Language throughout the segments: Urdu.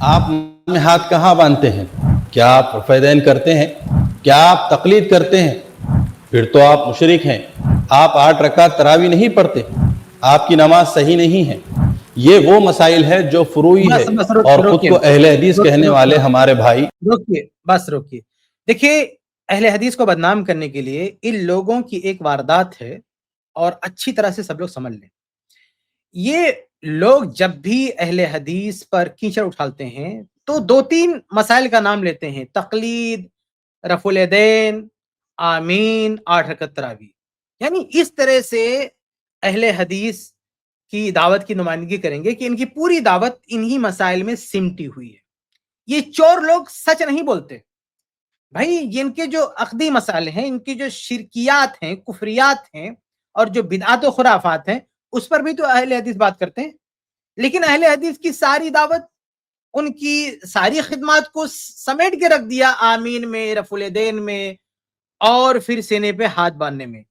آپ میں ہاتھ کہاں باندھتے ہیں؟ کیا آپ رفع دین کرتے ہیں؟ کیا آپ تقلید کرتے ہیں؟ پھر تو آپ مشرک ہیں۔ آپ 8 رکعت تراویح نہیں پڑھتے، آپ کی نماز صحیح نہیں ہے۔ یہ وہ مسائل ہے جو فروعی ہے اور خود کو اہل حدیث کہنے والے ہمارے بھائی روکیے۔ دیکھیے، اہل حدیث کو بدنام کرنے کے لیے ان لوگوں کی ایک واردات ہے، اور اچھی طرح سے سب لوگ سمجھ لیں۔ یہ لوگ جب بھی اہل حدیث پر کیچڑ اٹھالتے ہیں تو 2-3 مسائل کا نام لیتے ہیں: تقلید، رفع الیدین، آمین، 8 رکعت تراویح۔ یعنی اس طرح سے اہل حدیث کی دعوت کی نمائندگی کریں گے کہ ان کی پوری دعوت انہی مسائل میں سمٹی ہوئی ہے۔ یہ چور لوگ سچ نہیں بولتے بھائی، یہ ان کے جو عقدی مسائل ہیں، ان کی جو شرکیات ہیں، کفریات ہیں، اور جو بدعات و خرافات ہیں، اس پر بھی تو اہل حدیث بات کرتے ہیں۔ لیکن اہل حدیث کی ساری دعوت، ان کی ساری خدمات کو سمیٹ کے رکھ دیا آمین میں، رفع الیدین میں، اور پھر سینے پہ ہاتھ باندھنے میں۔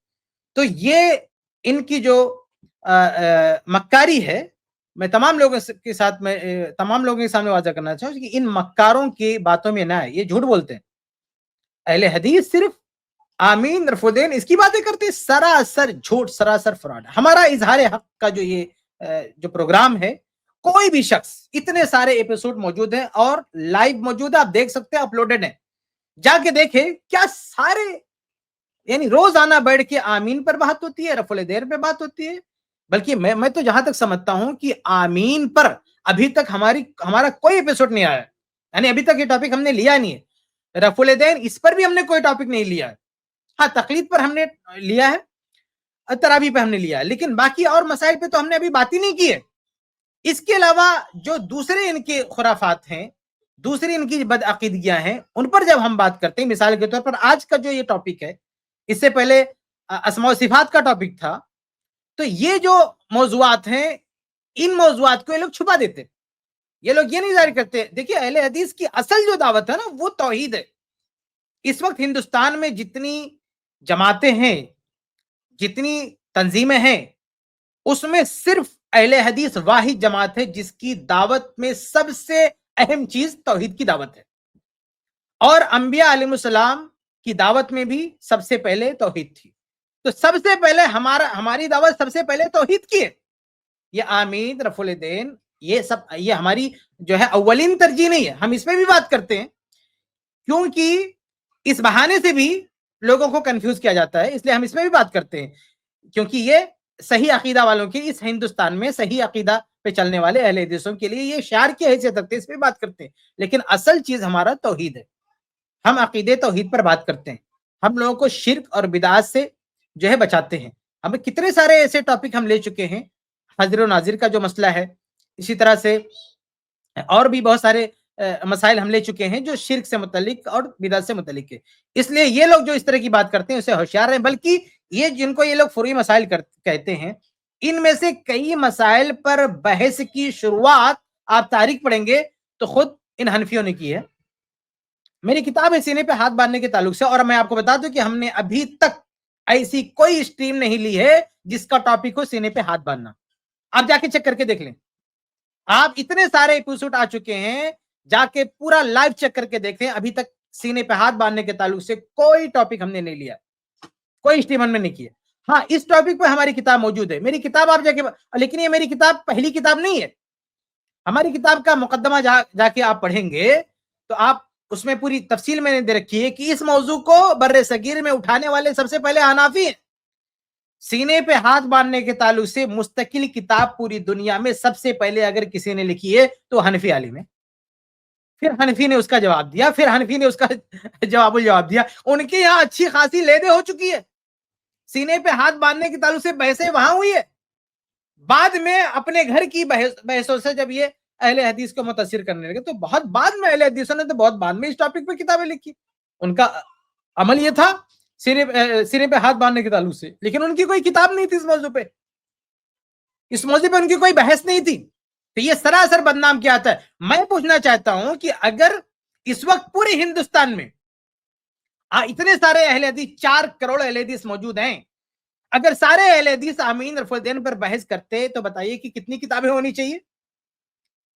تو یہ ان کی جو مکاری ہے، میں تمام لوگوں کے سامنے واضح کرنا چاہوں کہ ان مکاروں کی باتوں میں نہ آئے، یہ جھوٹ بولتے ہیں۔ اہل حدیث صرف آمین، رفع الیدین اس کی باتیں کرتے ہیں، سراسر جھوٹ، سراسر فراڈ۔ ہمارا اظہار حق کا جو پروگرام ہے، کوئی بھی شخص، اتنے سارے ایپیسوڈ موجود ہیں اور لائیو موجود ہے، آپ دیکھ سکتے ہیں، اپلوڈڈ ہیں، جا کے دیکھیں کیا سارے، یعنی روزانہ بیٹھ کے آمین پر بات ہوتی ہے، رفع الیدین پہ بات ہوتی ہے۔ بلکہ میں تو جہاں تک سمجھتا ہوں کہ آمین پر ابھی تک ہمارا کوئی ایپیسوڈ نہیں آیا ہے، یعنی ابھی تک یہ ٹاپک ہم نے لیا نہیں ہے۔ رفع الیدین اس پر بھی ہم نے کوئی ٹاپک نہیں لیا ہے۔ ہاں، تقلید پر ہم نے لیا ہے، تراویح پہ ہم نے لیا ہے، لیکن باقی اور مسائل پہ تو ہم نے ابھی بات ہی نہیں کی ہے۔ اس کے علاوہ جو دوسرے ان کے خرافات ہیں، دوسری ان کی بدعقیدگیاں ہیں، ان پر جب ہم بات کرتے ہیں، مثال کے طور پر آج کا جو یہ ٹاپک ہے، اس سے پہلے اسماء و صفات کا ٹاپک تھا، تو یہ جو موضوعات ہیں، ان موضوعات کو یہ لوگ چھپا دیتے، یہ لوگ یہ نہیں ظاہر کرتے۔ دیکھیے، اہل حدیث کی اصل جو دعوت ہے نا، وہ توحید ہے۔ اس وقت ہندوستان میں جتنی جماعتیں ہیں، جتنی تنظیمیں ہیں، اس میں صرف اہل حدیث واحد جماعت ہے جس کی دعوت میں سب سے اہم چیز توحید کی دعوت ہے، اور انبیاء علیہ السلام کی دعوت میں بھی سب سے پہلے توحید تھی۔ تو سب سے پہلے ہماری دعوت سب سے پہلے توحید کی ہے۔ یہ آمین، رفع الیدین، یہ ہماری جو ہے اولین ترجیح نہیں ہے، ہم اس میں بھی بات کرتے ہیں، کیونکہ اس بہانے سے بھی لوگوں کو کنفیوز کیا جاتا ہے، اس لیے ہم اس میں بھی بات کرتے ہیں، کیونکہ یہ صحیح عقیدہ والوں کی، اس ہندوستان میں صحیح عقیدہ پہ چلنے والے اہل حدیثوں کے لیے یہ شعار کی حیثیت رکھتے ہیں، اس پہ بات کرتے ہیں۔ لیکن اصل چیز ہمارا توحید ہے، ہم عقیدے توحید پر بات کرتے ہیں، ہم لوگوں کو شرک اور بدعات سے جو ہے بچاتے ہیں۔ ہمیں کتنے سارے ایسے ٹاپک ہم لے چکے ہیں، حاضر و ناظر کا جو مسئلہ ہے، اسی طرح سے اور بھی بہت سارے مسائل ہم لے چکے ہیں جو شرک سے متعلق اور بدعت سے متعلق ہے۔ اس لیے یہ لوگ جو اس طرح کی بات کرتے ہیں اسے ہوشیار ہیں، بلکہ یہ جن کو یہ لوگ فروعی مسائل کہتے ہیں، ان میں سے کئی مسائل پر بحث کی شروعات آپ تاریخ پڑھیں گے تو خود ان حنفیوں نے کی ہے۔ میری کتاب ہے سینے پہ ہاتھ باندھنے کے تعلق سے، اور میں آپ کو بتا دوں کہ ہم نے ابھی تک ایسی کوئی اسٹریم نہیں لی ہے جس کا ٹاپک ہو سینے پہ ہاتھ باندھنا۔ آپ جا کے چیک کر کے دیکھ لیں، آپ اتنے سارے ایپیسوڈ آ چکے ہیں، جا کے پورا لائیو چیک کر کے دیکھیں، ابھی تک سینے پہ ہاتھ باندھنے کے تعلق سے کوئی ٹاپک ہم نے نہیں لیا، کوئی اسٹریم ہم نے نہیں کیا۔ ہاں، اس ٹاپک پہ ہماری کتاب موجود ہے، میری کتاب آپ جا کے، لیکن یہ میری کتاب پہلی کتاب نہیں ہے۔ ہماری کتاب کا مقدمہ جا کے آپ پڑھیں گے تو آپ اس میں پوری تفصیل میں نے دے رکھی ہے کہ اس موضوع کو بر صغیر میں اٹھانے والے سب سے پہلے حنفی ہیں۔ سینے پہ ہاتھ باندھنے کے تعلق سے مستقل کتاب پوری دنیا میں سب سے پہلے اگر کسی نے لکھی ہے تو حنفی عالم ہے۔ پھر حنفی نے اس کا جواب دیا، پھر حنفی نے اس کا جواب الجواب دیا۔ ان کے یہاں اچھی خاصی لیدے ہو چکی ہے، سینے پہ ہاتھ باندھنے کے تعلق سے بحثیں وہاں ہوئی ہے۔ بعد میں اپنے گھر کی بحثوں سے جب یہ اہل حدیث کو متاثر کرنے لگے تو بہت بعد میں اہل حدیثوں نے تو بہت بعد میں اس ٹاپک پہ کتابیں لکھی۔ ان کا عمل یہ تھا سینے پہ ہاتھ باندھنے کے تعلق سے، لیکن ان کی کوئی کتاب نہیں تھی اس موضوع پہ، اس موضوع پہ ان کی کوئی بحث نہیں تھی۔ تو یہ سراسر بدنام کیا آتا ہے۔ میں پوچھنا چاہتا ہوں کہ اگر اس وقت پورے ہندوستان میں اتنے سارے اہل حدیث، 4 کروڑ اہل حدیث موجود ہیں، اگر سارے اہل حدیث آمین رفع الدین پر بحث کرتے تو بتائیے کہ کتنی کتابیں ہونی چاہیے؟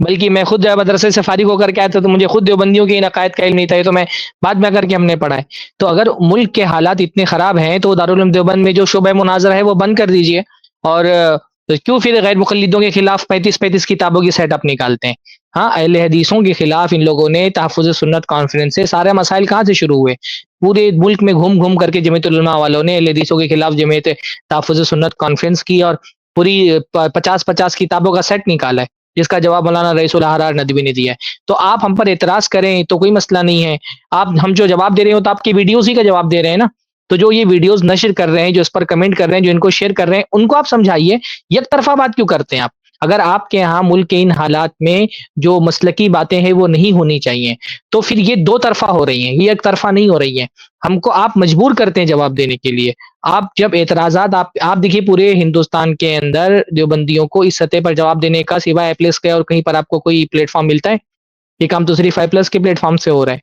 بلکہ میں خود مدرسے سے فارغ ہو کر کے آیا تھا تو مجھے خود دیوبندیوں کے ان عقائد کا علم نہیں تھا، یہ تو میں بعد میں کر کے ہم نے پڑھا ہے۔ تو اگر ملک کے حالات اتنے خراب ہیں تو دارالعلوم دیوبند میں جو شعبہ مناظرہ ہے وہ بند کر دیجئے، اور کیوں پھر غیر مقلدوں کے خلاف 35 کتابوں کی سیٹ اپ نکالتے ہیں؟ ہاں، اہل حدیثوں کے خلاف ان لوگوں نے تحفظ سنت کانفرنس سے سارے مسائل کہاں سے شروع ہوئے؟ پورے ملک میں گھوم گھوم کر کے جمعیت العلماء والوں نے اہل حدیثوں کے خلاف جمعیت تحفظ سنت کانفرنس کی اور پوری 50 کتابوں کا سیٹ نکالا ہے، جس کا جواب مولانا رئیس الاحرار ندوی نے دیا ہے۔ تو آپ ہم پر اعتراض کریں تو کوئی مسئلہ نہیں ہے، ہم جو جواب دے رہے ہو تو آپ کی ویڈیوز ہی کا جواب دے رہے ہیں نا، تو جو یہ ویڈیوز نشر کر رہے ہیں، جو اس پر کمنٹ کر رہے ہیں، جو ان کو شیئر کر رہے ہیں، ان کو آپ سمجھائیے، یک طرفہ بات کیوں کرتے ہیں آپ؟ اگر آپ کے ہاں ملک کے ان حالات میں جو مسلکی باتیں ہیں وہ نہیں ہونی چاہیے تو پھر یہ دو طرفہ ہو رہی ہیں، یہ ایک طرفہ نہیں ہو رہی ہیں، ہم کو آپ مجبور کرتے ہیں جواب دینے کے لیے۔ آپ جب اعتراضات آپ دیکھیے پورے ہندوستان کے اندر دیوبندیوں کو اس سطح پر جواب دینے کا سوائے ایپلس کے اور کہیں پر آپ کو کوئی پلیٹ فارم ملتا ہے؟ یہ کام تو صرف ایپلس کے پلیٹ فارم سے ہو رہا ہے،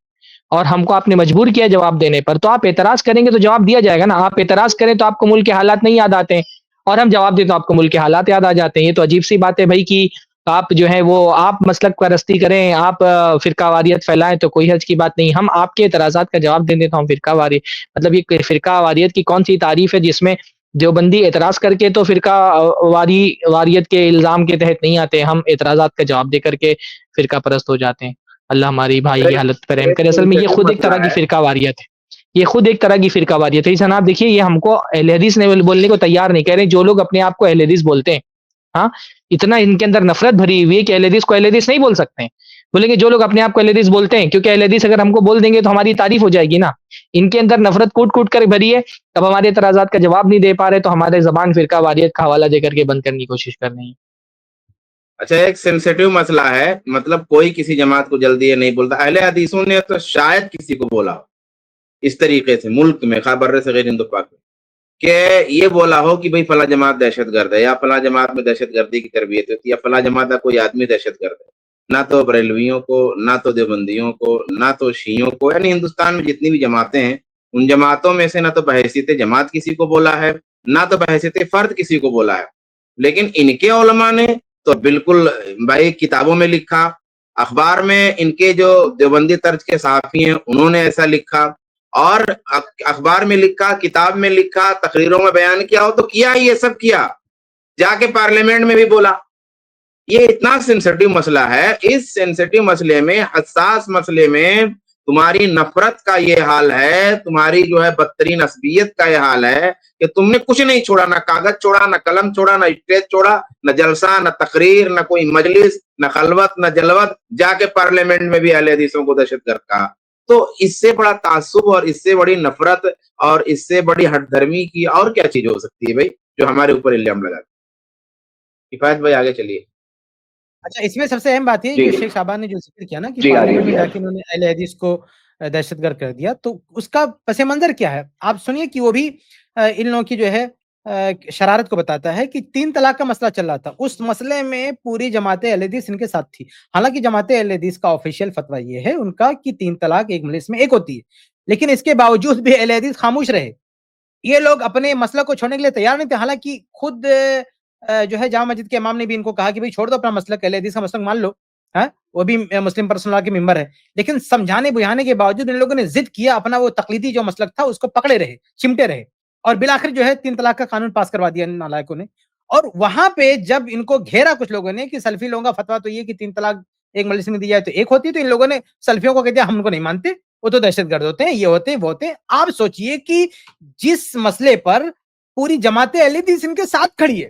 اور ہم کو آپ نے مجبور کیا جواب دینے پر، تو آپ اعتراض کریں گے تو جواب دیا جائے گا نا۔ آپ اعتراض کریں تو آپ کو ملک کے حالات نہیں یاد آتے ہیں، اور ہم جواب دیں تو آپ کو ملک کے حالات یاد آ جاتے ہیں۔ یہ تو عجیب سی بات ہے بھائی کہ آپ جو ہے وہ آپ مسلک پرستی کریں، آپ فرقہ واریت پھیلائیں تو کوئی حرج کی بات نہیں، ہم آپ کے اعتراضات کا جواب دیں تو ہم فرقہ واریت، مطلب یہ فرقہ واریت کی کون سی تعریف ہے جس میں دیوبندی اعتراض کر کے تو فرقہ واریت کے الزام کے تحت نہیں آتے، ہم اعتراضات کا جواب دے کر کے فرقہ پرست ہو جاتے ہیں۔ اللہ ہماری بھائی کی حالت پر رحم کرے۔ اصل میں یہ خود ایک طرح کی فرقہ واریت ہے، یہ خود ایک طرح کی فرقہ واریت ہے۔ جناب دیکھیے، یہ ہم کو اہل حدیث نے بولنے کو تیار نہیں، کہہ رہے ہیں جو لوگ اپنے آپ کو اہل حدیث بولتے ہیں، ہاں اتنا ان کے اندر نفرت بھری ہوئی ہے کہ اہل حدیث کو اہل حدیث نہیں بول سکتے ہیں، بولیں گے جو لوگ اپنے آپ کو اہل حدیث بولتے ہیں، کیونکہ اہل حدیث اگر ہم کو بول دیں گے تو ہماری تعریف ہو جائے گی نا۔ ان کے اندر نفرت کوٹ کوٹ کر بھری ہے، اب ہمارے اعتراضات کا جواب نہیں دے پا رہے تو ہمارے زبان فرقہ واریت کا حوالہ دے کر کے بند کرنے کی کوشش کر رہے ہیں۔ اچھا، ایک سینسیٹیو مسئلہ ہے، مطلب کوئی کسی جماعت کو جلدی یہ نہیں بولتا، اہل حدیثوں نے تو شاید کسی کو بولا ہو اس طریقے سے ملک میں، خیبر صغیر ہند پاک میں، کہ یہ بولا ہو کہ بھئی فلاں جماعت دہشت گرد ہے، یا فلاں جماعت میں دہشت گردی کی تربیت ہوتی ہے، یا فلاں جماعت کا کوئی آدمی دہشت گرد ہے۔ نہ تو بریلویوں کو، نہ تو دیوبندیوں کو، نہ تو شیعوں کو، یعنی ہندوستان میں جتنی بھی جماعتیں ہیں ان جماعتوں میں سے نہ تو بحیثیت جماعت کسی کو بولا ہے، نہ تو بحیثیت فرد کسی کو بولا ہے، لیکن ان کے علماء نے تو بالکل بھائی کتابوں میں لکھا، اخبار میں ان کے جو دیوبندی طرز کے صحافی ہیں انہوں نے ایسا لکھا، اور اخبار میں لکھا، کتاب میں لکھا، تقریروں میں بیان کیا ہو تو کیا ہی یہ سب کیا، جا کے پارلیمنٹ میں بھی بولا۔ یہ اتنا سینسیٹیو مسئلہ ہے، اس سینسیٹیو مسئلے میں، حساس مسئلے میں تمہاری نفرت کا یہ حال ہے، تمہاری جو ہے بدترین عصبیت کا یہ حال ہے کہ تم نے کچھ نہیں چھوڑا، نہ کاغذ چھوڑا، نہ قلم چھوڑا، نہ اسٹیج چھوڑا، نہ جلسہ، نہ تقریر، نہ کوئی مجلس، نہ خلوت، نہ جلوت، جا کے پارلیمنٹ میں بھی اہل حدیثوں کو دہشت گرد کہا۔ تو اس سے بڑا تعصب اور اس سے بڑی نفرت اور اس سے بڑی ہٹ دھرمی کی اور کیا چیز ہو سکتی ہے بھائی جو ہمارے اوپر الزام لگاتے؟ کفایت بھائی آگے چلیے۔ اچھا، اس میں سب سے اہم بات یہ کہ شیخ شعبان نے جو ذکر کیا نا کہ جی، پارلیمنٹ میں جا کے انہوں نے اہل حدیث کو دہشت گرد کر دیا، تو اس کا پس منظر کیا ہے آپ سنیے کہ وہ بھی ان لوگوں کی جو ہے شرارت کو بتاتا ہے کہ 3 طلاق کا مسئلہ چل رہا تھا، اس مسئلے میں پوری جماعت اہل حدیث ان کے ساتھ تھی۔ حالانکہ جماعت اہل حدیث کا آفیشیل فتویٰ یہ ہے ان کا کہ 3 طلاق ایک مجلس میں ایک ہوتی ہے، لیکن اس کے باوجود بھی اہل حدیث خاموش رہے، یہ لوگ اپنے مسئلہ کو چھوڑنے کے لیے تیار نہیں تھے۔ حالانکہ خود جو ہے جامع مسجد کے امام نے بھی ان کو کہا کہ بھئی چھوڑ دو اپنا مسلک، اہل حدیث کا مسلک مان لو، ہاں وہ بھی مسلم پرسنل لا کے ممبر ہے، لیکن سمجھانے بجھانے کے باوجود ان لوگوں نے ضد کیا، اپنا وہ تقلیدی جو مسلک تھا اس کو پکڑے رہے، چمٹے رہے، اور بالآخر جو ہے 3 طلاق کا قانون پاس کروا دیا ان نالائقوں نے۔ اور وہاں پہ جب ان کو گھیرا کچھ لوگوں نے کہ سلفی لوگوں کا فتویٰ تو یہ کہ 3 طلاق ایک مجلس میں دی جائے تو ایک ہوتی ہے، تو ان لوگوں نے سلفیوں کو کہہ دیا ہم ان کو نہیں مانتے، وہ تو دہشت گرد ہوتے ہیں، یہ ہوتے ہیں، وہ ہوتے ہیں۔ آپ سوچئے کہ جس مسئلے پر پوری جماعت اہل حدیث ان کے ساتھ کھڑی ہے،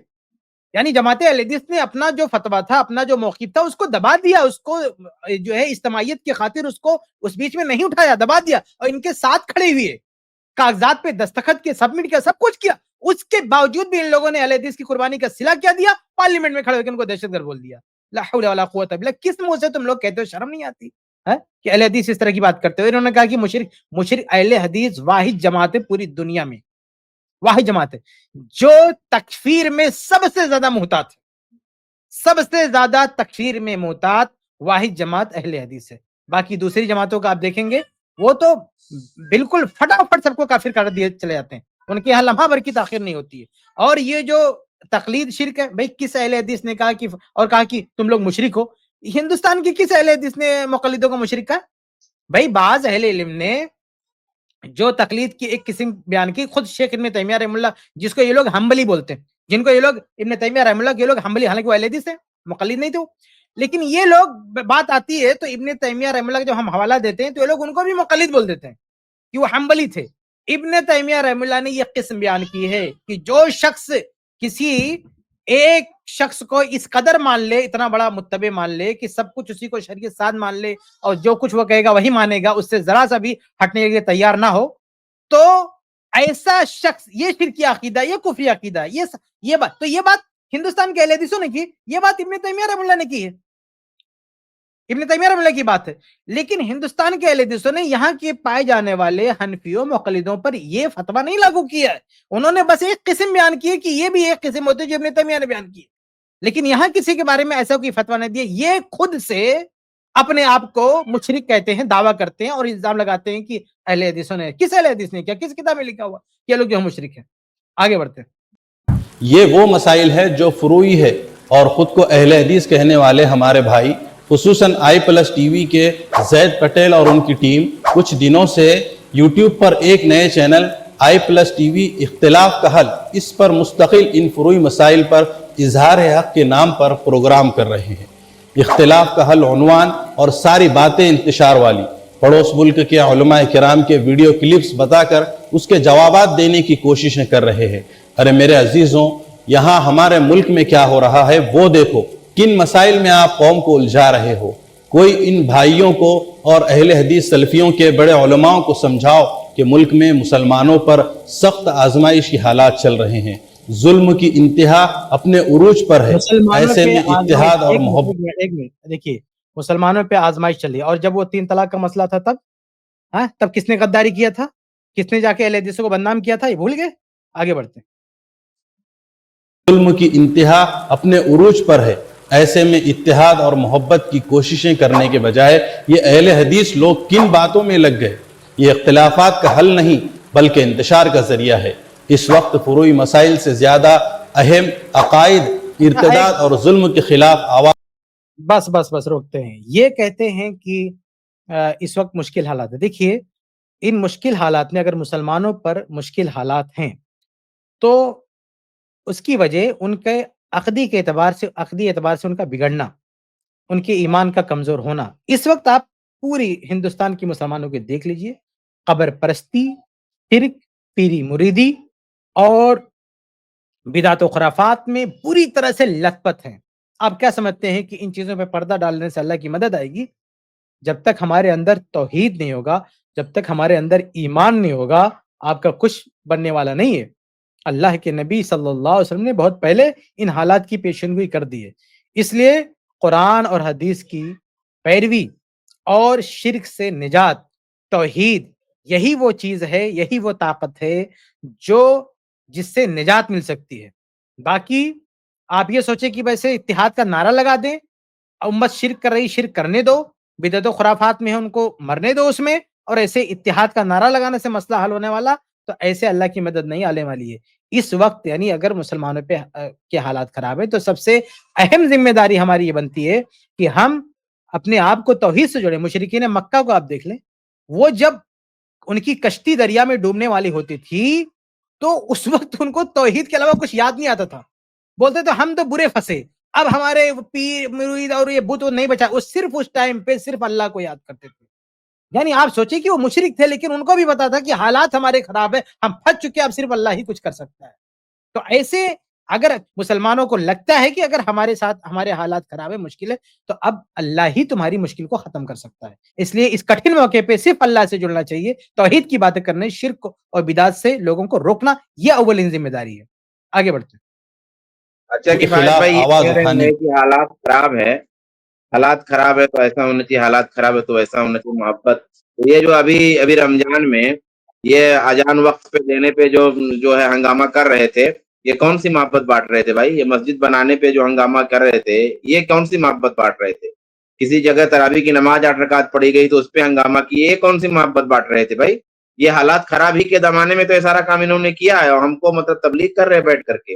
یعنی جماعت اہل حدیث نے اپنا جو فتویٰ تھا، اپنا جو موقف تھا اس کو دبا دیا، اس کو جو ہے اجتماعیت کی خاطر اس کو اس بیچ میں نہیں اٹھایا، دبا دیا، اور ان کے ساتھ کھڑے ہوئے کاغذات پہ دستخط کے، سبمٹ کیا، سب کچھ کیا، اس کے باوجود بھی ان لوگوں نے اہل حدیث کی قربانی کا صلہ کیا دیا، پارلیمنٹ میں کھڑے ہو کے ان کو دہشت گرد بول دیا۔ لا حول ولا قوت الا باللہ، کس منہ سے تم لوگ کہتے ہو، شرم نہیں آتی ہے کہ اہل حدیث اس طرح کی بات کرتے ہو؟ انہوں نے کہا کہ مشرک اہل حدیث واحد جماعت ہے پوری دنیا میں، واحد جماعت ہے جو تکفیر میں سب سے زیادہ محتاط ہے، سب سے زیادہ تکفیر میں محتاط واحد جماعت اہل حدیث ہے۔ باقی دوسری جماعتوں کا آپ دیکھیں گے وہ تو بالکل فٹافٹ سب کو کافر کر دیے چلے جاتے ہیں، ان کے یہاں لمحہ بھر کی تاخیر نہیں ہوتی ہے۔ اور یہ جو تقلید شرک ہے، بھئی کس اہل حدیث نے کہا کہ اور کہا کہ تم لوگ مشرک ہو؟ ہندوستان کی کس اہل حدیث نے مقلدوں کو مشرک کہا؟ بھائی بعض اہل علم نے جو تقلید کی ایک قسم بیان کی، خود شیخ ابن تیمیہ رحمہ اللہ، جس کو یہ لوگ حنبلی بولتے ہیں، جن کو یہ لوگ ابن تیمیہ رحمہ اللہ کے لوگ حنبلی، حالانکہ وہ اہل حدیث ہیں، مقلد نہیں تھے وہ، لیکن یہ لوگ بات آتی ہے تو ابن تیمیہ رحمہ اللہ کا جب ہم حوالہ دیتے ہیں تو یہ لوگ ان کو بھی مقلد بول دیتے ہیں کہ وہ حنبلی تھے۔ ابن تیمیہ رحمہ اللہ نے یہ قسم بیان کی ہے کہ جو شخص کسی ایک شخص کو اس قدر مان لے، اتنا بڑا متبع مان لے کہ سب کچھ اسی کو شریعت ساتھ مان لے اور جو کچھ وہ کہے گا وہی مانے گا، اس سے ذرا سا بھی ہٹنے کے لیے تیار نہ ہو، تو ایسا شخص، یہ شرکی عقیدہ، یہ کفری عقیدہ، یہ بات ہندوستان کے اہل حدیثوں نے کی، یہ بات ابن تیمیہ رحمہ اللہ نے کی ہے، ابن تیمیہ رحمہ اللہ کی بات ہے، لیکن ہندوستان کے اہل حدیثوں نے یہاں کے پائے جانے والے حنفیوں مقلدوں پر یہ فتویٰ نہیں لاگو کیا ہے، انہوں نے بس ایک قسم بیان کی ہے کہ یہ بھی ایک قسم ہوتی ہے جو ابن تیمیہ نے بیان کی ہے، لیکن یہاں کسی کے بارے میں ایسا کوئی فتویٰ نہیں دیا۔ یہ خود سے اپنے آپ کو مشرک کہتے ہیں، دعویٰ کرتے ہیں اور الزام لگاتے ہیں کہ اہل حدیثوں نے، کس اہل حدیث نے کیا، کس کتاب میں لکھا ہوا یہ لوگ جو مشرک ہیں؟ آگے بڑھتے ہیں۔ یہ وہ مسائل ہے جو فروعی ہے اور خود کو اہل حدیث کہنے والے ہمارے بھائی خصوصاً آئی پلس ٹی وی کے زید پٹیل اور ان کی ٹیم کچھ دنوں سے یوٹیوب پر ایک نئے channel I plus T V اختلاف کا حل، اس پر مستقل ان فروعی مسائل پر اظہار حق کے نام پر پروگرام کر رہے ہیں۔ اختلاف کا حل عنوان اور ساری باتیں انتشار والی، پڑوس ملک کے علماء کرام کے ویڈیو کلپس بتا کر اس کے جوابات دینے کی کوششیں کر رہے ہیں۔ ارے میرے عزیزوں، یہاں ہمارے ملک میں کیا ہو رہا ہے وہ دیکھو، کن مسائل میں آپ قوم کو الجھا رہے ہو۔ کوئی ان بھائیوں کو اور اہل حدیث سلفیوں کے بڑے علماؤں کو سمجھاؤ کہ ملک میں مسلمانوں پر سخت آزمائش کی حالات چل رہے ہیں، ظلم کی انتہا اپنے عروج پر ہے، ایسے میں اتحاد اور محبت۔ ایک منٹ دیکھیے، مسلمانوں پہ آزمائش چل رہی ہے، اور جب وہ 3 طلاق کا مسئلہ تھا تب کس نے غداری کیا تھا، کس نے جا کے اہل حدیثوں کو بدنام کیا تھا، یہ بھول گئے؟ آگے بڑھتے ہیں۔ ظلم کی انتہا اپنے عروج پر ہے، ایسے میں اتحاد اور محبت کی کوششیں کرنے کے بجائے یہ اہل حدیث لوگ کن باتوں میں لگ گئے۔ یہ اختلافات کا حل نہیں بلکہ انتشار کا ذریعہ ہے۔ اس وقت فروعی مسائل سے زیادہ اہم عقائد، ارتداد اور ظلم کے خلاف آواز۔ بس روکتے ہیں۔ یہ کہتے ہیں کہ اس وقت مشکل حالات ہے۔ دیکھیے، ان مشکل حالات میں اگر مسلمانوں پر مشکل حالات ہیں تو اس کی وجہ ان کے عقدی اعتبار سے ان کا بگڑنا، ان کے ایمان کا کمزور ہونا۔ اس وقت آپ پوری ہندوستان کی مسلمانوں کے دیکھ لیجئے، قبر پرستی، شرک، پیری مریدی اور بدعت و خرافات میں پوری طرح سے لت پت ہیں۔ آپ کیا سمجھتے ہیں کہ ان چیزوں پہ پردہ ڈالنے سے اللہ کی مدد آئے گی؟ جب تک ہمارے اندر توحید نہیں ہوگا، جب تک ہمارے اندر ایمان نہیں ہوگا، آپ کا کچھ بننے والا نہیں ہے۔ اللہ کے نبی صلی اللہ علیہ وسلم نے بہت پہلے ان حالات کی پیشنگوئی کر دی ہے۔ اس لیے قرآن اور حدیث کی پیروی اور شرک سے نجات، توحید، یہی وہ چیز ہے، یہی وہ طاقت ہے جس سے نجات مل سکتی ہے۔ باقی آپ یہ سوچیں کہ ویسے اتحاد کا نعرہ لگا دیں، امت شرک کر رہی، شرک کرنے دو، بدعت و خرافات میں ان کو مرنے دو اس میں، اور ایسے اتحاد کا نعرہ لگانے سے مسئلہ حل ہونے والا، تو ایسے اللہ کی مدد نہیں آنے والی ہے۔ اس وقت یعنی اگر مسلمانوں پہ کے حالات خراب ہیں تو سب سے اہم ذمہ داری ہماری یہ بنتی ہے کہ ہم اپنے آپ کو توحید سے جوڑیں۔ مشرکین مکہ کو آپ دیکھ لیں، وہ جب ان کی کشتی دریا میں ڈوبنے والی ہوتی تھی تو اس وقت ان کو توحید کے علاوہ کچھ یاد نہیں آتا تھا، بولتے تو ہم تو برے پھنسے، اب ہمارے پیر مرید اور یہ بت نہیں بچا، وہ صرف اس ٹائم پہ صرف اللہ کو یاد کرتے تھے۔ یعنی آپ سوچیں کہ وہ مشرک تھے لیکن ان کو بھی پتا تھا کہ حالات ہمارے خراب ہیں، ہم پھنس چکے، اب صرف اللہ ہی کچھ کر سکتا ہے۔ تو ایسے اگر مسلمانوں کو لگتا ہے کہ اگر ہمارے ساتھ ہمارے حالات خراب ہے، مشکل ہے، تو اب اللہ ہی تمہاری مشکل کو ختم کر سکتا ہے۔ اس لیے اس کٹھن موقع پہ صرف اللہ سے جڑنا چاہیے، توحید کی باتیں کرنے، شرک اور بدعت سے لوگوں کو روکنا، یہ اولین ذمہ داری ہے۔ آگے بڑھتے ہیں۔ اچھا کہ بھائی یہ کہہ رہے ہیں کہ حالات خراب ہے، حالات خراب ہے تو ایسا ہونا چاہیے، حالات خراب ہے تو ایسا ہونا چاہیے، محبت۔ یہ جو ابھی رمضان میں یہ اذان وقت پہ دینے پہ جو ہے ہنگامہ کر رہے تھے، یہ کون سی محبت بانٹ رہے تھے بھائی؟ یہ مسجد بنانے پہ جو ہنگامہ کر رہے تھے، یہ کون سی محبت بانٹ رہے تھے؟ کسی جگہ تراویح کی نماز 8 رکعت پڑھی گئی تو اس پہ ہنگامہ کیے، یہ کون سی محبت بانٹ رہے تھے بھائی؟ یہ حالات خراب ہی کے زمانے میں تو یہ سارا کام انہوں نے کیا ہے، اور ہم کو مطلب تبلیغ کر رہے بیٹھ کر کے۔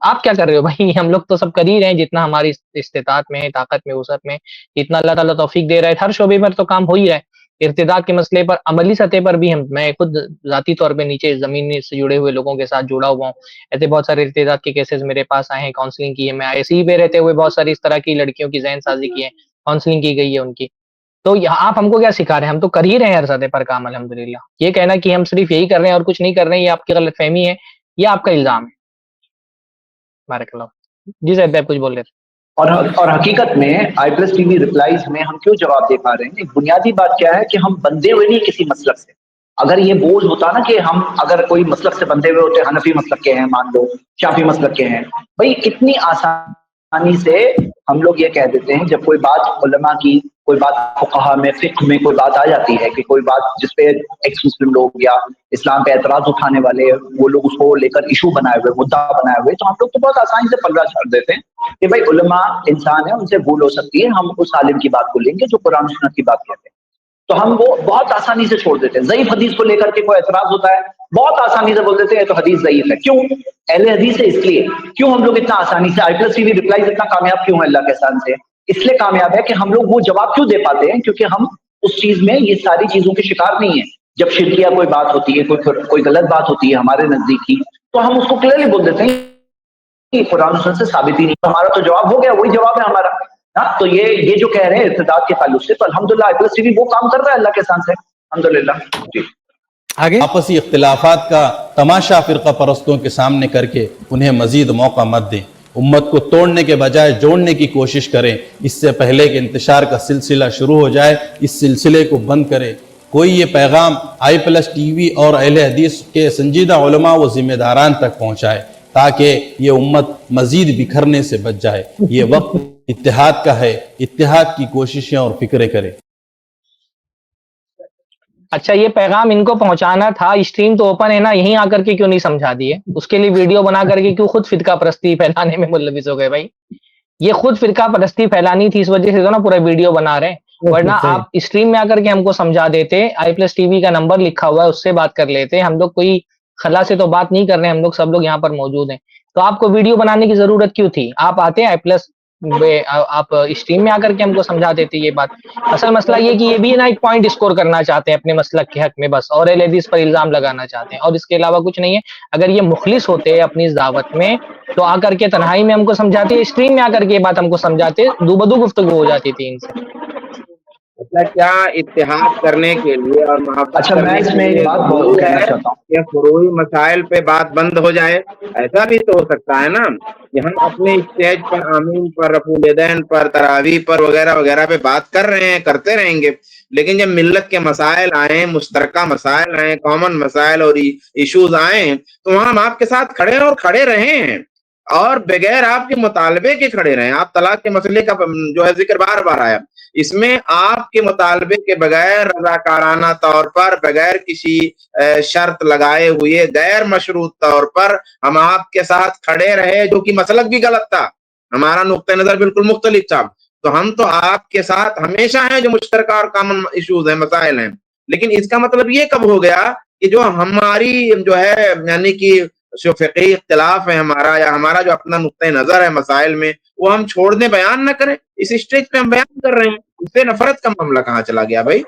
آپ کیا کر رہے ہو بھائی؟ ہم لوگ تو سب کر ہی رہے ہیں جتنا ہماری استطاعت میں ہے، طاقت میں، وسعت میں، اتنا اللہ تعالیٰ توفیق دے رہا ہے، ہر شعبے پر تو کام ہو ہی رہا ہے۔ ارتداد کے مسئلے پر عملی سطح پر بھی میں خود ذاتی طور پہ نیچے زمین سے جڑے ہوئے لوگوں کے ساتھ جڑا ہوا ہوں۔ ایسے بہت سارے ارتداد کے کیسز میرے پاس آئے ہیں، کاؤنسلنگ کی ہے، میں ایسے ہی پہ رہتے ہوئے بہت ساری اس طرح کی لڑکیوں کی ذہن سازی کی ہے، کاؤنسلنگ کی گئی ہے ان کی۔ تو آپ ہم کو کیا سکھا رہے ہیں؟ ہم تو کر ہی رہے ہیں ہر سطح پر کام الحمدللہ۔ یہ کہنا کہ ہم صرف یہی کر رہے ہیں اور کچھ نہیں کر رہے ہیں، یہ آپ کی غلط فہمی ہے، یہ آپ کا الزام ہے۔ بارک اللہ۔ جی صاحب آپ کچھ بول رہے تھے۔ اور حقیقت میں آئی پلس ٹی وی ریپلائز میں ہم کیوں جواب دے پا رہے ہیں؟ ایک بنیادی بات کیا ہے کہ ہم بندے ہوئے نہیں کسی مسلک سے۔ اگر یہ بوجھ ہوتا نا کہ ہم اگر کوئی مسلک سے بندے ہوئے ہوتے، حنفی مسلک کے ہیں مان لو، شافی مسلک کے ہیں، بھائی کتنی آسانی سے ہم لوگ یہ کہہ دیتے ہیں جب کوئی بات علماء کی، کوئی بات فقہا میں، فقہ میں کوئی بات آ جاتی ہے کہ کوئی بات جس پہ ایکس مسلم لوگ یا اسلام پہ اعتراض اٹھانے والے وہ لوگ اس کو لے کر ایشو بنائے ہوئے، مدعا بنائے ہوئے، تو ہم لوگ تو بہت آسانی سے پلڑا چھاڑ دیتے ہیں کہ بھائی علماء انسان ہے، ان سے بھول ہو سکتی ہے، ہم اس عالم کی بات کو لیں گے جو قرآن و سنت کی بات کہتے ہیں۔ تو ہم وہ بہت آسانی سے چھوڑ دیتے ہیں۔ ضعیف حدیث کو لے کر کے کوئی اعتراض ہوتا ہے، بہت آسانی سے بول دیتے ہیں تو حدیث ضعیف ہے۔ کیوں؟ اہل حدیث ہے اس لیے۔ کیوں ہم لوگ اتنا آسانی سے آئی پلس ٹی وی ریپلائز اتنا کامیاب کیوں ہے اللہ کے احسان سے؟ اس لیے کامیاب ہے کہ ہم لوگ وہ جواب کیوں دے پاتے ہیں؟ کیونکہ ہم اس چیز میں یہ ساری چیزوں کے شکار نہیں ہیں۔ جب شرکیہ کوئی بات ہوتی ہے، کوئی غلط بات ہوتی ہے ہمارے نزدیک کی، تو ہم اس کو کلیئرلی بول دیتے ہیں کہ قرآن و سنت سے ثابت ہی نہیں۔ ہمارا تو جواب ہو گیا، وہی جواب ہے ہمارا۔ ہاں، تو یہ جو کہہ رہے ہیں ارتداد کے تعلق سے، تو الحمدللہ آئی پلس ٹی وی وہ کام کر رہا ہے اللہ کے احسان سے، الحمدللہ۔ جی آگے آپسی اختلافات کا تماشا فرقہ پرستوں کے سامنے کر کے انہیں مزید موقع مت دیں۔ امت کو توڑنے کے بجائے جوڑنے کی کوشش کریں۔ اس سے پہلے کہ انتشار کا سلسلہ شروع ہو جائے، اس سلسلے کو بند کریں۔ کوئی یہ پیغام آئی پلس ٹی وی اور اہل حدیث کے سنجیدہ علماء و ذمہ داران تک پہنچائے تاکہ یہ امت مزید بکھرنے سے بچ جائے۔ یہ وقت اتحاد کا ہے، اتحاد کی کوششیں اور فکریں کریں۔ اچھا، یہ پیغام ان کو پہنچانا تھا، اسٹریم تو اوپن ہے نا، یہیں آ کر کے کیوں نہیں سمجھا دیے؟ اس کے لیے ویڈیو بنا کر کے کیوں خود فرقہ پرستی پھیلانے میں ملوث ہو گئے بھائی؟ یہ خود فرقہ پرستی پھیلانی تھی، اس وجہ سے تو نا پورا ویڈیو بنا رہے ہیں، ورنہ آپ اسٹریم میں آ کر کے ہم کو سمجھا دیتے۔ آئی پلس ٹی وی کا نمبر لکھا ہوا ہے، اس سے بات کر لیتے۔ ہم لوگ کوئی خلا سے تو بات نہیں کر رہے ہیں، ہم لوگ سب لوگ یہاں پر موجود ہیں۔ تو آپ کو ویڈیو بنانے کی ضرورت کیوں تھی؟ آپ آتے آئی پلس، آپ اسٹریم میں آ کر کے ہم کو سمجھا دیتے یہ بات۔ اصل مسئلہ یہ کہ یہ بھی نا ایک پوائنٹ اسکور کرنا چاہتے ہیں اپنے مسلک کے حق میں بس، اور اہل حدیث پر الزام لگانا چاہتے ہیں، اور اس کے علاوہ کچھ نہیں ہے۔ اگر یہ مخلص ہوتے اپنی اس دعوت میں تو آ کر کے تنہائی میں ہم کو سمجھاتے، اسٹریم میں آ کر کے یہ بات ہم کو سمجھاتے، دو بدو گفتگو ہو جاتی تھی ان سے۔ اچھا، کیا اتحاد کرنے کے لیے اور محبت اچھا، میں کرنے اس کے میں لیے ایک بات ضروری کہنا ہے چاہتا ہوں۔ کہ فروعی مسائل پہ بات بند ہو جائے؟ ایسا بھی تو ہو سکتا ہے نا کہ ہم اپنے اسٹیج پر آمین پر، رفع الیدین پر، تراویح پر وغیرہ وغیرہ پہ بات کر رہے ہیں، کرتے رہیں گے، لیکن جب ملت کے مسائل آئیں، مشترکہ مسائل آئیں، کامن مسائل اور ایشوز آئیں، تو وہاں ہم آپ کے ساتھ کھڑے ہیں اور کھڑے رہے ہیں، اور بغیر آپ کے مطالبے کے کھڑے رہے ہیں۔ آپ طلاق کے مسئلے کا جو ہے ذکر بار بار آیا، اس میں آپ کے مطالبے کے بغیر، رضاکارانہ طور پر، بغیر کسی شرط لگائے ہوئے، غیر مشروط طور پر ہم آپ کے ساتھ کھڑے رہے، جو کہ مسلک بھی غلط تھا، ہمارا نقطہ نظر بالکل مختلف تھا۔ تو ہم تو آپ کے ساتھ ہمیشہ ہیں جو مشترکہ اور کامن ایشوز ہیں، مسائل ہیں، لیکن اس کا مطلب یہ کب ہو گیا کہ جو ہماری جو ہے یعنی کہ جو فقہی اختلاف ہے ہمارا، یا ہمارا جو اپنا نقطہ نظر ہے مسائل میں، وہ ہم چھوڑ دیں، بیان نہ کریں؟ اس اسٹیج پہ ہم بیان کر رہے ہیں، اس سے نفرت کا معاملہ کہاں چلا گیا بھائی؟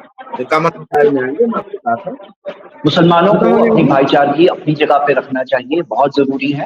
کامن مسائل میں آئیں گے، ہم آپ کے ساتھ ہیں۔ مسلمانوں کو اپنی بھائی چارگی اپنی جگہ پہ رکھنا چاہیے، بہت ضروری ہے۔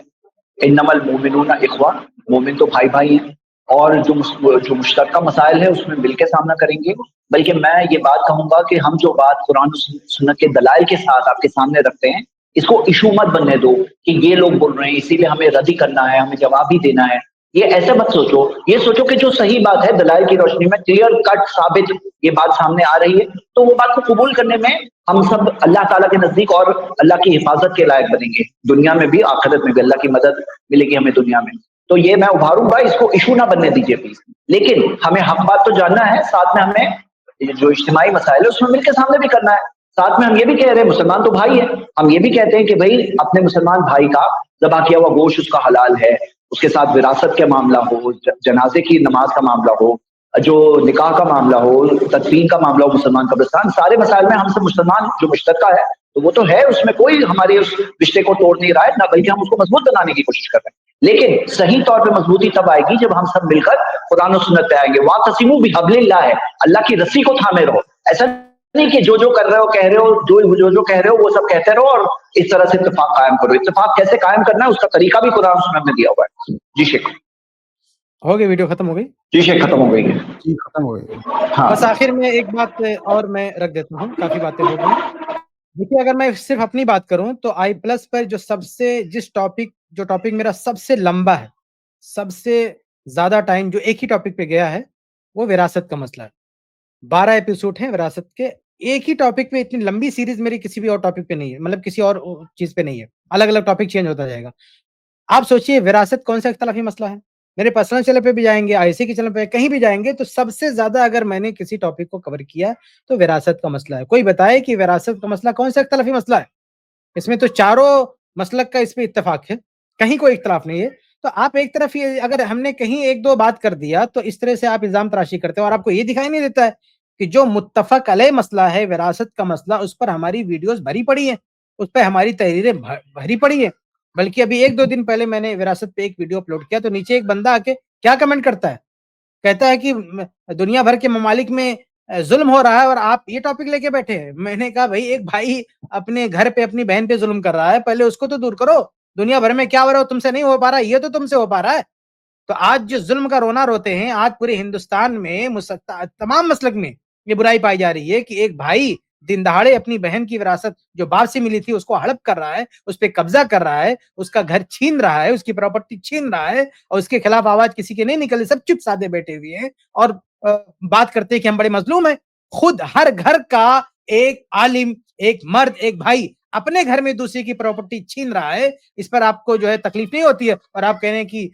انما المؤمنون اخوہ، مومن تو بھائی بھائی ہیں، اور جو مشترکہ مسائل ہے اس میں مل کے سامنا کریں گے۔ بلکہ میں یہ بات کہوں گا کہ ہم جو بات قرآن و سنت کے دلائل کے ساتھ آپ کے سامنے رکھتے ہیں، اس کو ایشو مت بننے دو کہ یہ لوگ بول رہے ہیں اسی لیے ہمیں رد ہی کرنا ہے، ہمیں جواب ہی دینا ہے۔ یہ ایسے مت سوچو، یہ سوچو کہ جو صحیح بات ہے دلائل کی روشنی میں کلیئر کٹ ثابت یہ بات سامنے آ رہی ہے، تو وہ بات کو قبول کرنے میں ہم سب اللہ تعالیٰ کے نزدیک اور اللہ کی حفاظت کے لائق بنیں گے، دنیا میں بھی آخرت میں بھی اللہ کی مدد ملے گی ہمیں دنیا میں۔ تو یہ میں ابھاروں گا، اس کو ایشو نہ بننے دیجیے پلیز۔ لیکن ہمیں حق بات تو جاننا ہے، ساتھ میں ہمیں جو اجتماعی مسائل ہے اس میں مل کے سامنے بھی کرنا ہے۔ ساتھ میں ہم یہ بھی کہہ رہے ہیں مسلمان تو بھائی ہے، ہم یہ بھی کہتے ہیں کہ بھائی اپنے مسلمان بھائی کا ذبح کیا ہوا گوشت اس کا حلال ہے، اس کے ساتھ وراثت کے معاملہ ہو، جنازے کی نماز کا معاملہ ہو، جو نکاح کا معاملہ ہو، تدفین کا معاملہ ہو، مسلمان قبرستان، سارے مسائل میں ہم سے مسلمان جو مشترکہ ہے تو وہ تو ہے، اس میں کوئی ہمارے اس رشتے کو توڑ نہیں رہا ہے، نہ بلکہ ہم اس کو مضبوط بنانے کی کوشش کر رہے ہیں۔ لیکن صحیح طور پہ مضبوطی تب آئے گی جب ہم سب مل کر قرآن و سنت پہ آئیں گے. واعتصموا بحبل اللہ ہے, اللہ کی رسی کو تھامے رہو. ایسا نہیں کہ جو کر رہے ہو کہہ رہے ہو, جو کہہ رہے ہو وہ سب کہتے رہو اور اس طرح سے اتفاق قائم کرو. اتفاق کیسے قائم کرنا ہے اس کا طریقہ بھی قرآن و سنت میں دیا ہوا ہے. جی شیخ. ہو گئی ویڈیو ختم ہو گئی. جی شیخ ختم ہو گئی ہے. جی ختم ہو گئی. ہاں بس آخر میں ایک بات اور میں رکھ دیتا ہوں, کافی باتیں ہو گئی. دیکھیے اگر میں صرف اپنی بات کروں تو آئی پلس پر جو ٹاپک میرا سب سے لمبا ہے, سب سے زیادہ ٹائم جو ایک ہی ٹاپک پہ گیا ہے وہ وراثت کا مسئلہ ہے. 12 ایپیسوڈ ہیں وراثت کے, ایک ہی ٹاپک پہ اتنی لمبی سیریز میری کسی بھی اور ٹاپک پہ نہیں ہے, مطلب کسی اور چیز پہ نہیں ہے, الگ الگ ٹاپک چینج ہوتا جائے گا. آپ سوچئے وراثت کون سا اختلافی مسئلہ ہے, میرے پرسنل چینل پہ بھی جائیں گے, IC کے چینل پہ کہیں بھی جائیں گے تو سب سے زیادہ اگر میں نے کسی ٹاپک کو کور کیا تو وراثت کا مسئلہ ہے. کوئی بتائے کہ وراثت کا مسئلہ کون سا اختلافی مسئلہ ہے؟ اس میں تو چاروں مسلک کا اس پہ اتفاق ہے, کہیں کوئی اختلاف نہیں ہے. تو آپ ایک طرف ہی اگر ہم نے کہیں ایک دو بات کر دیا تو اس طرح سے آپ الزام تراشی کرتے ہیں, اور آپ کو یہ دکھائی نہیں دیتا ہے کہ جو متفق علیہ مسئلہ ہے وراثت کا مسئلہ, اس پر ہماری ویڈیوز بھری پڑی ہیں, اس پہ ہماری تحریریں بھری پڑی ہیں. بلکہ ابھی 1-2 دن پہلے میں نے وراثت پہ ایک ویڈیو اپلوڈ کیا تو نیچے ایک بندہ آ کے کیا کمنٹ کرتا ہے, کہتا ہے کہ دنیا بھر کے ممالک میں ظلم ہو رہا ہے اور آپ یہ ٹاپک لے کے بیٹھے ہیں. میں نے کہا بھائی ایک بھائی اپنے گھر پہ اپنی بہن پہ ظلم کر رہا ہے, پہلے اس کو تو دور کرو. دنیا بھر میں کیا ہو رہا ہے تم سے نہیں ہو پا رہا, یہ تو تم سے ہو پا رہا ہے. تو آج جو ظلم کا رونا روتے ہیں, آج پورے ہندوستان میں تمام مسلک میں یہ برائی پائی جا رہی ہے کہ ایک بھائی دن دہاڑے اپنی بہن کی وراثت جو باپ سے ملی تھی اس کو ہڑپ کر رہا ہے, اس پہ قبضہ کر رہا ہے, اس کا گھر چھین رہا ہے, اس کی پراپرٹی چھین رہا ہے, اور اس کے خلاف آواز کسی کے نہیں نکلے, سب چپ سادے بیٹھے ہوئے ہیں اور بات کرتے ہیں کہ ہم بڑے مظلوم ہیں. خود ہر گھر کا ایک عالم, ایک مرد, ایک بھائی اپنے گھر میں دوسرے کی پراپرٹی چھین رہا ہے, اس پر آپ کو جو ہے تکلیف نہیں ہوتی ہے, اور آپ کہہ رہے ہیں کہ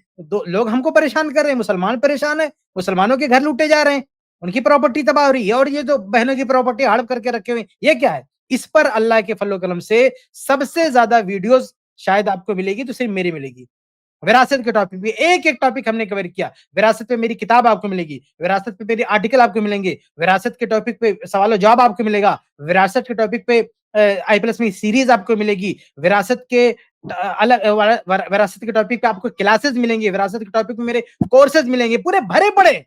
لوگ ہم کو پریشان کر رہے ہیں, مسلمان پریشان ہیں, مسلمانوں کے گھر لوٹے جا رہے ہیں, ان کی پراپرٹی تباہ ہو رہی ہے, اور یہ جو بہنوں کی پراپرٹی ہڑپ کر کے رکھے ہوئے یہ کیا ہے؟ اس پر اللہ کے فضل و کرم سے سب سے زیادہ ویڈیوز شاید آپ کو ملے گی تو صرف میری ملے گی. وراثت کے ٹاپک پہ ایک ٹاپک ہم نے کور کیا. وراثت پہ میری کتاب آپ کو ملے گی, وراثت پہ میری آرٹیکل آپ کو ملیں گے, وراثت کے ٹاپک پہ سوال و جواب آپ کو ملے گا, وراثت کے ٹاپک پہ آئی پلس میں سیریز آپ کو ملے گی, وراثت کے وراثت کے ٹاپک پہ آپ کو کلاسز ملیں گے, وراثت کے ٹاپک پہ میرے کورسز ملیں گے, پورے بھرے پڑے.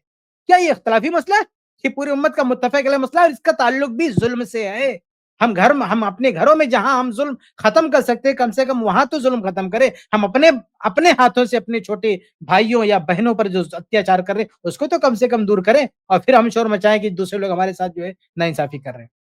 کیا یہ اختلافی مسئلہ ہے؟ یہ پوری امت کا متفق علیہ مسئلہ ہے, اور اس کا تعلق بھی ظلم سے ہے. ہم اپنے گھروں میں جہاں ہم ظلم ختم کر سکتے ہیں, کم سے کم وہاں تو ظلم ختم کرے. ہم اپنے ہاتھوں سے اپنے چھوٹے بھائیوں یا بہنوں پر جو اتیاچار کر رہے ہیں اس کو تو کم سے کم دور کریں, اور پھر ہم شور مچائیں کہ دوسرے لوگ ہمارے ساتھ جو ہے ناانصافی کر رہے ہیں.